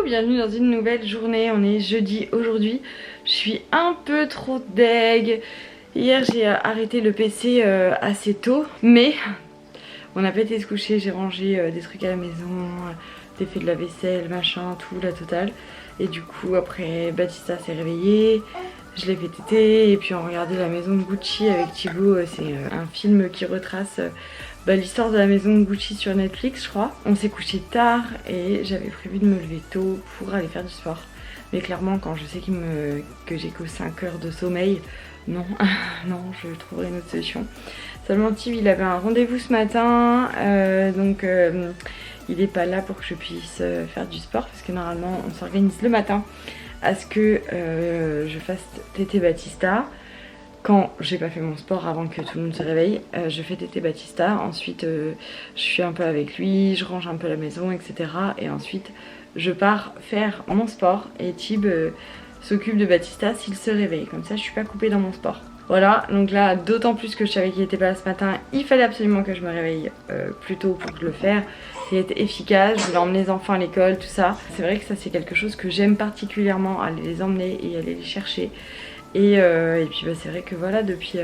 bienvenue dans une nouvelle journée. On est jeudi aujourd'hui. Je suis un peu trop deg. Hier j'ai arrêté le PC assez tôt, mais on n'a pas été se coucher. J'ai rangé des trucs à la maison, j'ai fait de la vaisselle, machin, tout, la totale. Et du coup après Baptista s'est réveillé, je l'ai fait téter et puis on regardait La Maison de Gucci avec Thibaut. C'est un film qui retrace l'histoire de la maison de Gucci sur Netflix, je crois. On s'est couché tard et j'avais prévu de me lever tôt pour aller faire du sport. Mais clairement, quand je sais que j'ai que 5 heures de sommeil, non, non, je trouverai une autre solution. Seulement Thib, il avait un rendez-vous ce matin, donc il n'est pas là pour que je puisse faire du sport parce que normalement on s'organise le matin à ce que je fasse téter Baptista. Quand j'ai pas fait mon sport avant que tout le monde se réveille, je fais téter Baptista, ensuite je suis un peu avec lui, je range un peu la maison, etc. Et ensuite je pars faire mon sport et Thib s'occupe de Baptista s'il se réveille, comme ça je suis pas coupée dans mon sport. Voilà, donc là d'autant plus que je savais qu'il était pas là ce matin, il fallait absolument que je me réveille plus tôt pour le faire. C'est être efficace, je voulais emmener les enfants à l'école, tout ça. C'est vrai que ça c'est quelque chose que j'aime particulièrement, aller les emmener et aller les chercher. Et puis c'est vrai que voilà, depuis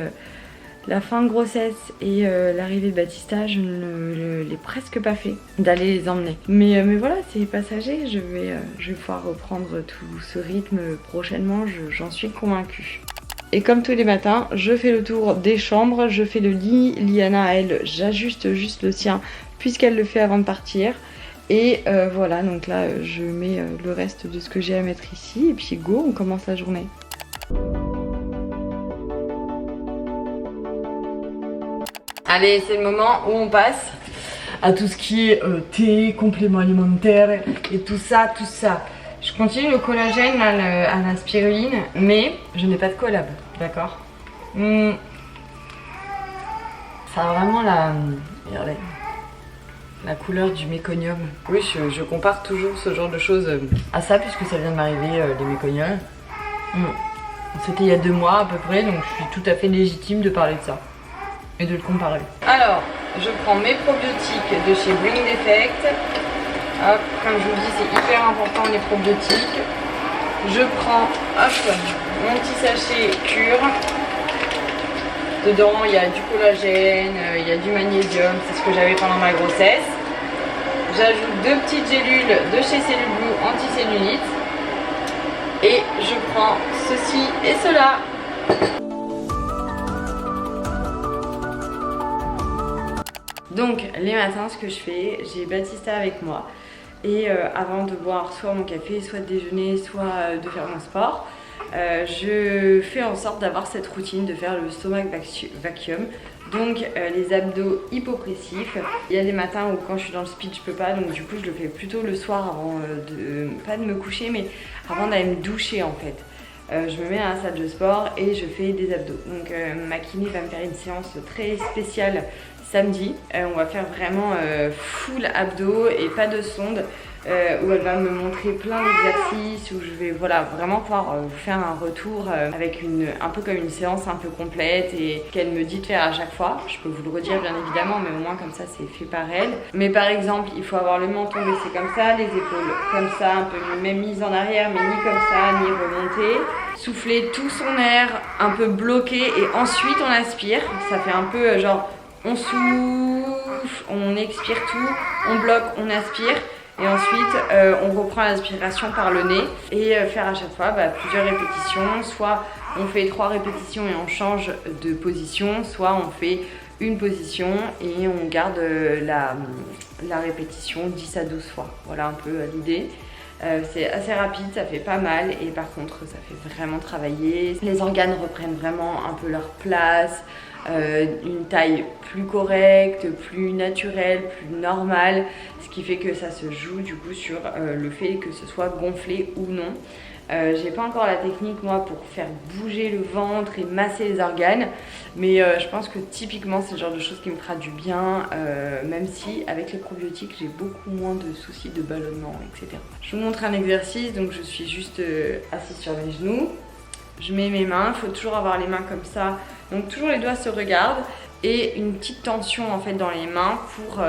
la fin de grossesse et l'arrivée de Baptista, je ne l'ai presque pas fait d'aller les emmener. Mais voilà, c'est passager, je vais pouvoir reprendre tout ce rythme prochainement, j'en suis convaincue. Et comme tous les matins, je fais le tour des chambres, je fais le lit. Liana, elle, j'ajuste juste le sien puisqu'elle le fait avant de partir. Et voilà, donc là je mets le reste de ce que j'ai à mettre ici et puis go, on commence la journée. Allez, c'est le moment où on passe à tout ce qui est thé, compléments alimentaires et tout ça, tout ça. Je continue le collagène à la spiruline, mais je n'ai pas de collab, d'accord. Ça a vraiment regardez, la couleur du méconium. Oui, je compare toujours ce genre de choses à ça, puisque ça vient de m'arriver, les méconiums. C'était il y a 2 mois à peu près, donc je suis tout à fait légitime de parler de ça et de le comparer. Alors, je prends mes probiotiques de chez Brain Effect. Hop, comme je vous dis, c'est hyper important les probiotiques. Je prends mon petit sachet cure. Dedans, il y a du collagène, il y a du magnésium, c'est ce que j'avais pendant ma grossesse. J'ajoute 2 petites gélules de chez Cellule Blue anticellulite. Et je prends ceci et cela. Donc les matins, ce que je fais, j'ai Baptista avec moi. Et avant de boire soit mon café, soit de déjeuner, soit de faire mon sport, je fais en sorte d'avoir cette routine de faire le stomach vacuum. Donc les abdos hypopressifs. Il y a des matins où quand je suis dans le speed je peux pas, donc du coup je le fais plutôt le soir avant pas de me coucher, mais avant d'aller me doucher en fait. Je me mets à la salle de sport et je fais des abdos. Donc ma kiné va me faire une séance très spéciale samedi. On va faire vraiment full abdos et pas de sonde. Où elle va me montrer plein d'exercices, où je vais vraiment pouvoir vous faire un retour avec un peu comme une séance un peu complète et qu'elle me dit de faire à chaque fois. Je peux vous le redire bien évidemment, mais au moins comme ça c'est fait par elle. Mais par exemple, il faut avoir le menton baissé comme ça, les épaules comme ça, un peu même mise en arrière, mais ni comme ça, ni remontée. Souffler tout son air, un peu bloqué, et ensuite on aspire. Ça fait un peu genre on souffle, on expire tout, on bloque, on aspire. Et ensuite, on reprend l'aspiration par le nez et faire à chaque fois plusieurs répétitions. Soit on fait 3 répétitions et on change de position, soit on fait une position et on garde la répétition 10 à 12 fois. Voilà un peu l'idée. C'est assez rapide, ça fait pas mal et par contre ça fait vraiment travailler. Les organes reprennent vraiment un peu leur place. Une taille plus correcte, plus naturelle, plus normale, ce qui fait que ça se joue du coup sur le fait que ce soit gonflé ou non. J'ai pas encore la technique moi pour faire bouger le ventre et masser les organes, mais je pense que typiquement c'est le genre de choses qui me fera du bien, même si avec les probiotiques j'ai beaucoup moins de soucis de ballonnement, etc. Je vous montre un exercice, donc je suis juste assise sur mes genoux. Je mets mes mains, il faut toujours avoir les mains comme ça, donc toujours les doigts se regardent et une petite tension en fait dans les mains pour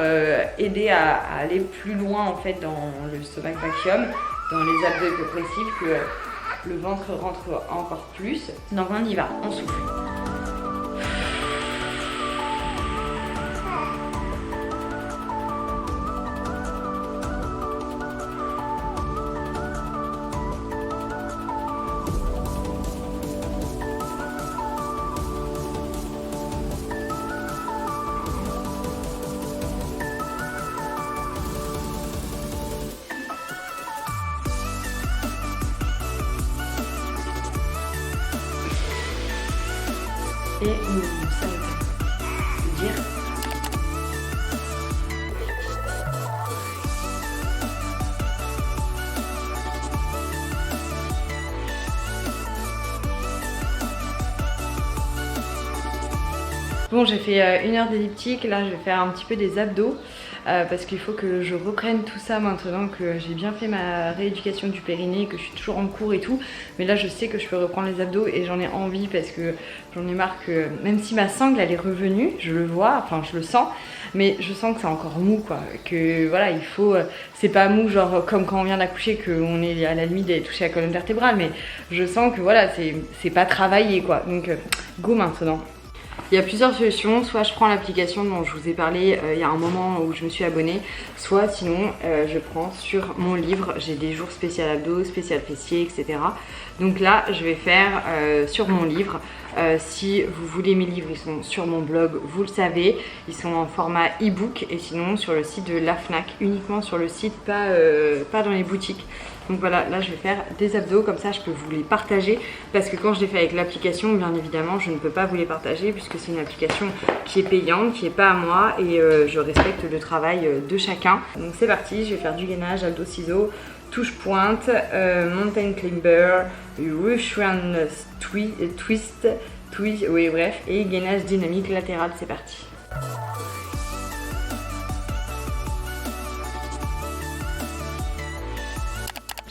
aider à aller plus loin en fait dans le stomach vacuum. dans les abdos hypopressifs que le ventre rentre encore plus. Donc on y va, on souffle. Et ça veut dire bon, j'ai fait 1 heure d'elliptique, là je vais faire un petit peu des abdos parce qu'il faut que je reprenne tout ça maintenant que j'ai bien fait ma rééducation du périnée, que je suis toujours en cours et tout. Mais là je sais que je peux reprendre les abdos et j'en ai envie parce que j'en ai marre que même si ma sangle elle est revenue, je le vois, enfin je le sens, mais je sens que c'est encore mou quoi, que voilà il faut, c'est pas mou genre comme quand on vient d'accoucher qu'on est à la limite d'aller toucher la colonne vertébrale, mais je sens que voilà c'est pas travaillé quoi, donc go maintenant. Il y a plusieurs solutions, soit je prends l'application dont je vous ai parlé il y a un moment où je me suis abonnée, soit sinon je prends sur mon livre, j'ai des jours spécial abdos, spécial fessiers, etc. Donc là je vais faire sur mon livre, si vous voulez mes livres ils sont sur mon blog, vous le savez, ils sont en format e-book et sinon sur le site de la Fnac, uniquement sur le site, pas dans les boutiques. Donc voilà, là je vais faire des abdos, comme ça je peux vous les partager parce que quand je les fais avec l'application, bien évidemment je ne peux pas vous les partager puisque c'est une application qui est payante, qui n'est pas à moi et je respecte le travail de chacun. Donc c'est parti, je vais faire du gainage, abdos ciseaux, touche pointe, mountain climber, Russian twist, oui bref, et gainage dynamique latéral, c'est parti.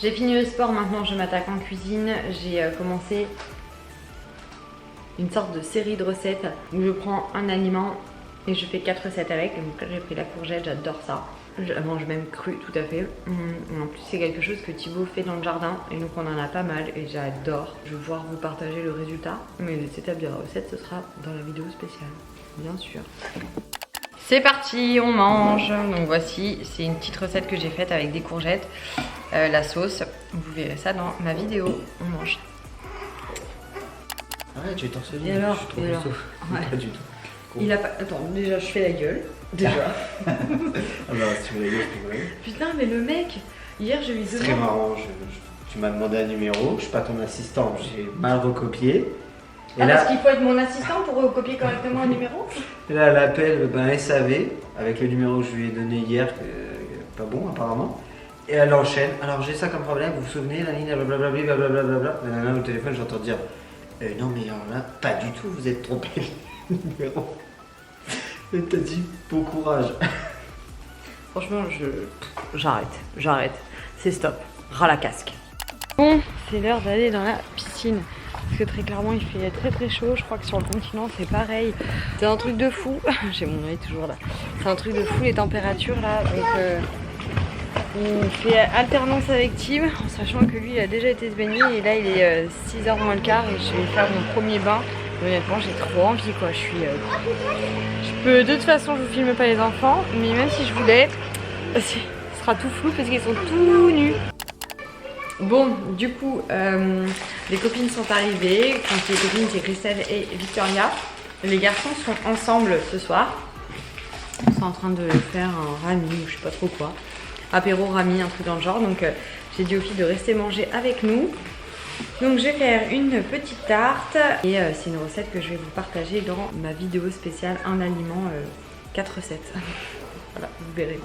J'ai fini le sport, maintenant je m'attaque en cuisine. J'ai commencé une sorte de série de recettes où je prends un aliment et je fais 4 recettes avec. Donc là j'ai pris la courgette, j'adore ça. Je la mange même crue tout à fait. En plus c'est quelque chose que Thibaut fait dans le jardin et donc on en a pas mal et j'adore. Je vais pouvoir vous partager le résultat. Mais les étapes de la recette ce sera dans la vidéo spéciale, bien sûr. C'est parti, on mange. Donc voici, c'est une petite recette que j'ai faite avec des courgettes, la sauce. Vous verrez ça dans ma vidéo. On mange. Arrête, tu es torse nu. Et alors, je suis trop ouais. Pas du tout. Cool. Il a pas. Attends, déjà je fais la gueule. Déjà. Ah bah si tu veux la gueule, je peux aller. Putain, mais le mec, hier je lui ai C'est demandé. très marrant. Tu m'as demandé un numéro, je suis pas ton assistant, j'ai mal recopié. Et là, parce qu'il faut être mon assistant pour recopier correctement un numéro. Et là, elle appelle SAV avec le numéro que je lui ai donné hier, pas bon apparemment. Et elle enchaîne. Alors j'ai ça comme problème, vous vous souvenez, la ligne, blablabla, blablabla. Au téléphone, j'entends dire non, mais alors là, pas du tout, vous êtes trompé le numéro. Et t'as dit bon courage. Franchement, j'arrête. C'est stop. Ras la casque. Bon, c'est l'heure d'aller dans la piscine. Parce que très clairement il fait très très chaud, je crois que sur le continent c'est pareil. C'est un truc de fou, j'ai mon œil toujours là. C'est un truc de fou les températures là. Donc on fait alternance avec Tim, en sachant que lui il a déjà été se baigner et là il est 6h moins le quart et je vais faire mon premier bain. Honnêtement j'ai trop envie quoi, je peux, de toute façon je vous filme pas les enfants, mais même si je voulais, ce sera tout flou parce qu'ils sont tout nus. Bon, du coup, les copines sont arrivées. Quand les copines, c'est Christelle et Victoria. Les garçons sont ensemble ce soir. Ils sont en train de faire un rami ou je sais pas trop quoi. Apéro rami, un truc dans le genre. Donc, j'ai dit aux filles de rester manger avec nous. Donc, je vais faire une petite tarte. Et c'est une recette que je vais vous partager dans ma vidéo spéciale Un aliment, 4 recettes. Voilà, vous verrez.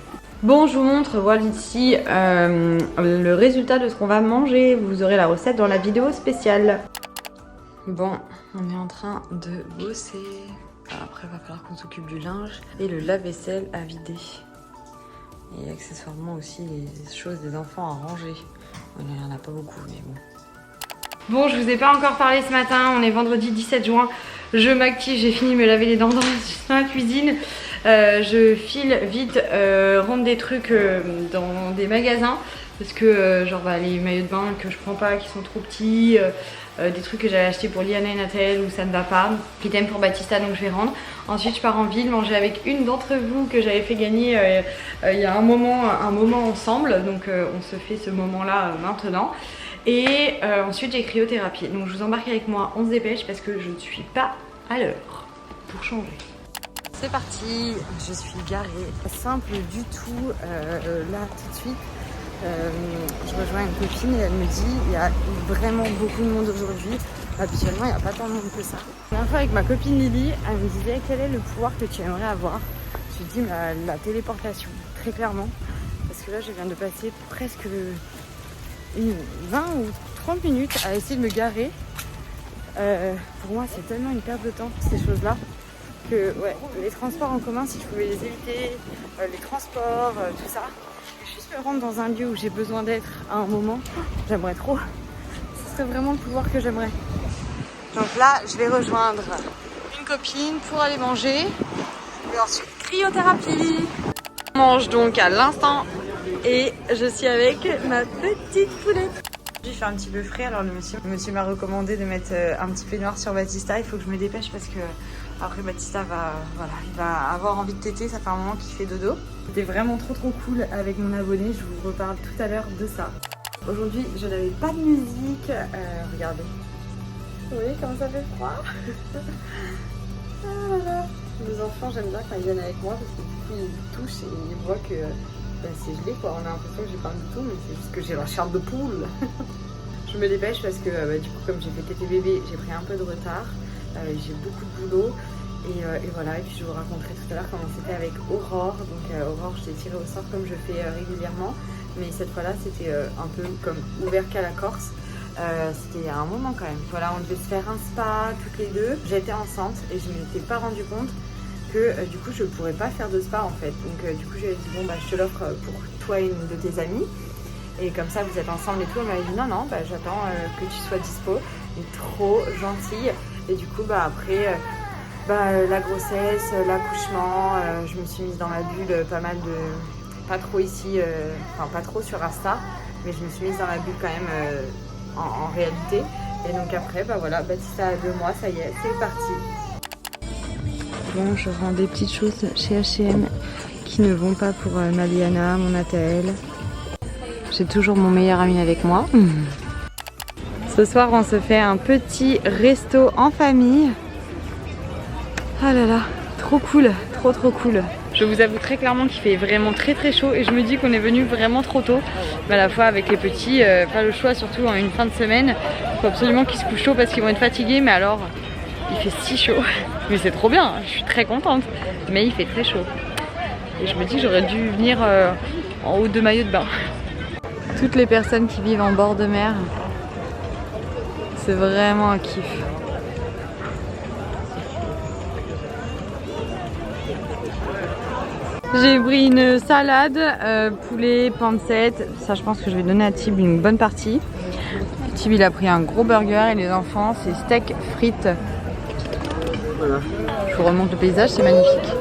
Bon, je vous montre, voilà ici le résultat de ce qu'on va manger. Vous aurez la recette dans la vidéo spéciale. Bon, on est en train de bosser. Après, il va falloir qu'on s'occupe du linge et le lave-vaisselle à vider. Et accessoirement aussi les choses des enfants à ranger. Il n'y en a pas beaucoup, mais bon. Bon, je vous ai pas encore parlé ce matin, on est vendredi 17 juin. Je m'active, j'ai fini de me laver les dents dans la cuisine. Je file vite rendre des trucs dans des magasins parce que genre les maillots de bain que je prends pas, qui sont trop petits, des trucs que j'avais acheté pour Liana et Nathalie où ça ne va pas, item pour Baptista donc je vais rendre. Ensuite je pars en ville manger avec une d'entre vous que j'avais fait gagner il y a un moment ensemble, donc on se fait ce moment là maintenant. Et ensuite j'ai cryothérapie, donc je vous embarque avec moi, on se dépêche parce que je ne suis pas à l'heure pour changer. C'est parti, je suis garée, pas simple du tout là tout de suite. Je rejoins une copine et elle me dit il y a vraiment beaucoup de monde aujourd'hui. Habituellement il n'y a pas tant de monde que ça. La dernière fois avec ma copine Lily, elle me disait quel est le pouvoir que tu aimerais avoir. Je lui ai dit la téléportation, très clairement. Parce que là je viens de passer presque 20 ou 30 minutes à essayer de me garer. Pour moi c'est tellement une perte de temps ces choses là. Que ouais, les transports en commun si je pouvais les éviter, les transports, tout ça. Juste me rendre dans un lieu où j'ai besoin d'être à un moment, j'aimerais trop. Ce serait vraiment le pouvoir que j'aimerais. Donc là, je vais rejoindre une copine pour aller manger. Et ensuite, cryothérapie. On mange donc à l'instant et je suis avec ma petite poulette. J'ai fait un petit peu frais, alors le monsieur m'a recommandé de mettre un petit peignoir sur Baptista. Il faut que je me dépêche parce que après Baptista il va avoir envie de téter, ça fait un moment qu'il fait dodo. C'était vraiment trop cool avec mon abonné, je vous reparle tout à l'heure de ça. Aujourd'hui je n'avais pas de musique, regardez. Vous voyez comment ça fait froid. Ah là là. Les enfants j'aime bien quand ils viennent avec moi parce que du coup ils touchent et ils voient que c'est gelé quoi. On a l'impression que j'ai pas du tout mais c'est juste que j'ai la chair de poule. Je me dépêche parce que du coup comme j'ai fait téter bébé j'ai pris un peu de retard. J'ai beaucoup de boulot et voilà, et puis je vous raconterai tout à l'heure comment c'était avec Aurore. Donc Aurore je l'ai tirée au sort comme je fais régulièrement, mais cette fois là c'était un peu comme ouvert qu'à la Corse. C'était à un moment quand même. Voilà, on devait se faire un spa toutes les deux. J'étais enceinte et je ne m'étais pas rendu compte que du coup je ne pourrais pas faire de spa en fait. Donc du coup j'avais dit bon bah je te l'offre pour toi et une de tes amies. Et comme ça vous êtes ensemble et tout. Elle m'avait dit non bah j'attends que tu sois dispo. Elle est trop gentille. Et du coup bah après la grossesse, l'accouchement, je me suis mise dans ma bulle pas mal de... Pas trop ici, enfin pas trop sur Insta, mais je me suis mise dans la bulle quand même en réalité. Et donc après voilà, Baptista a 2 mois, ça y est, c'est parti. Bon, je rends des petites choses chez H&M qui ne vont pas pour ma Liana, mon Nathalie. J'ai toujours mon meilleur ami avec moi. Ce soir, on se fait un petit resto en famille. Ah là là, trop cool, trop cool. Je vous avoue très clairement qu'il fait vraiment très chaud et je me dis qu'on est venu vraiment trop tôt. Mais à la fois avec les petits, pas le choix, surtout en une fin de semaine. Il faut absolument qu'ils se couchent tôt parce qu'ils vont être fatigués, mais alors il fait si chaud. Mais c'est trop bien, je suis très contente. Mais il fait très chaud. Et je me dis que j'aurais dû venir en haut de maillot de bain. Toutes les personnes qui vivent en bord de mer, c'est vraiment un kiff. J'ai pris une salade, poulet, pancette. Ça, je pense que je vais donner à Tib une bonne partie. Tib, il a pris un gros burger et les enfants, c'est steak frites. Voilà. Je vous remonte le paysage, c'est magnifique.